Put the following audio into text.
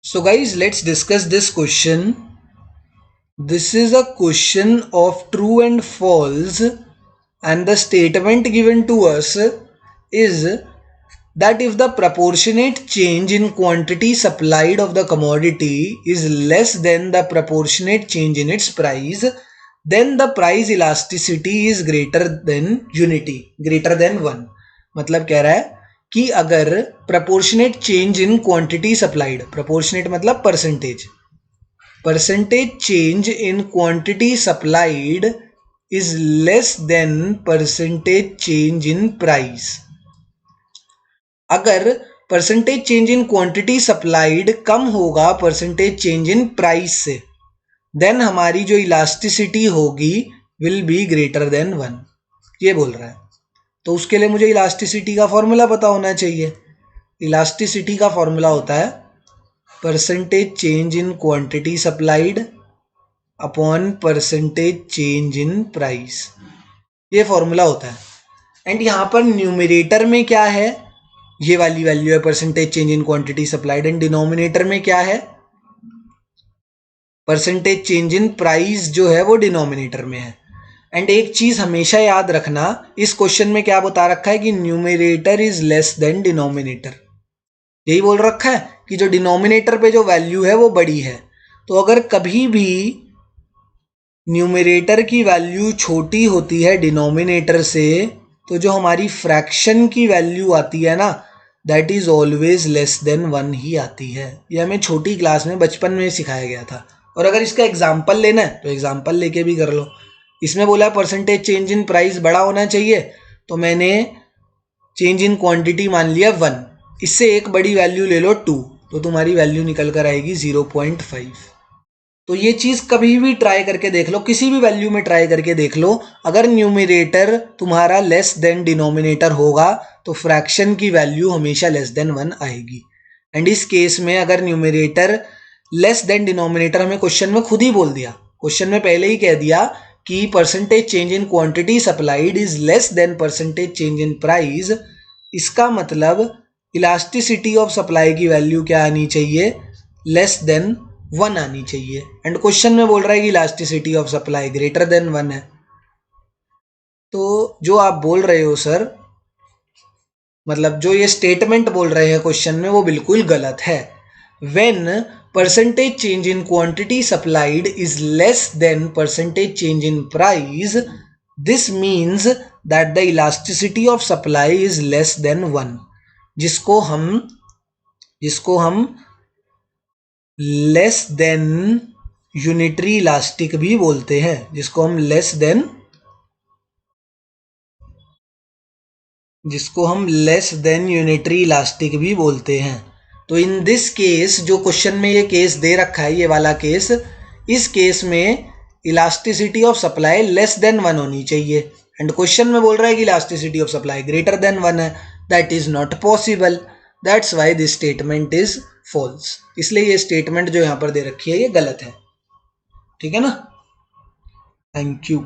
So guys, let's discuss this question. This is a question of true and false, and the statement given to us is that if the proportionate change in quantity supplied of the commodity is less than the proportionate change in its price, then the price elasticity is greater than unity, greater than 1. मतलब कह रहा है कि अगर proportionate change in quantity supplied, proportionate मतलब percentage change in quantity supplied is less than percentage change in price. अगर percentage change in quantity supplied कम होगा परसेंटेज चेंज इन प्राइस से, देन हमारी जो इलास्टिसिटी होगी विल बी ग्रेटर देन 1, ये बोल रहा है. तो उसके लिए मुझे इलास्टिसिटी का फॉर्मूला पता होना चाहिए. इलास्टिसिटी का फॉर्मूला होता है percentage change in quantity supplied upon percentage change in price, ये फॉर्मूला होता है. एंड यहाँ पर न्यूमरेटर में क्या है, ये वाली वैल्यू है percentage change in quantity supplied, and denominator में क्या है, परसेंटेज चेंज इन प्राइस जो है वो डिनोमिनेटर में है. एंड एक चीज हमेशा याद रखना, इस क्वेश्चन में क्या बता रखा है कि numerator is less than denominator. यही बोल रखा है कि जो डिनोमिनेटर पे जो वैल्यू है वो बड़ी है. तो अगर कभी भी न्यूमरेटर की वैल्यू छोटी होती है डिनोमिनेटर से, तो जो हमारी फ्रैक्शन की वैल्यू आती है ना, that is always less than 1 ही आती है. ये हमें छोटी क्लास में बचपन में सिखाया गया था. और अगर इसका एग्जाम्पल लेना है तो एग्जाम्पल लेके भी कर लो. इसमें बोला है परसेंटेज चेंज इन प्राइस बड़ा होना चाहिए, तो मैंने चेंज इन क्वांटिटी मान लिया 1, इससे एक बड़ी वैल्यू ले लो 2, तो तुम्हारी वैल्यू निकल कर आएगी 0.5. तो ये चीज कभी भी ट्राई करके देख लो, किसी भी वैल्यू में ट्राई करके देख लो, अगर न्यूमरेटर तुम्हारा लेस देन डिनोमिनेटर होगा तो फ्रैक्शन की वैल्यू हमेशा लेस देन 1 आएगी. एंड इस केस में अगर न्यूमरेटर लेस देन डिनोमिनेटर हमें क्वेश्चन में खुद ही बोल दिया, क्वेश्चन में पहले ही कह दिया कि percentage change in quantity supplied is less than percentage change in price, इसका मतलब इलास्टिसिटी ऑफ सप्लाई की वैल्यू क्या आनी चाहिए, लेस देन 1 आनी चाहिए. एंड क्वेश्चन में बोल रहा है कि elasticity of supply greater than 1 है. तो जो आप बोल रहे हो सर, मतलब जो ये स्टेटमेंट बोल रहे हैं क्वेश्चन में, वो बिल्कुल गलत है. When percentage change in quantity supplied is less than percentage change in price, this means that the elasticity of supply is less than 1, जिसको हम लेस देन यूनिटरी इलास्टिक भी बोलते हैं, जिसको हम लेस देन यूनिटरी इलास्टिक भी बोलते हैं. तो इन दिस केस, जो क्वेश्चन में ये केस दे रखा है, ये वाला केस, इस केस में elasticity of supply less than 1 होनी चाहिए. एंड क्वेश्चन में बोल रहा है कि elasticity of supply greater than 1 है. That is not possible. That's why this statement is false. इसलिए ये स्टेटमेंट जो यहाँ पर दे रखी है ये गलत है. ठीक है ना. Thank you.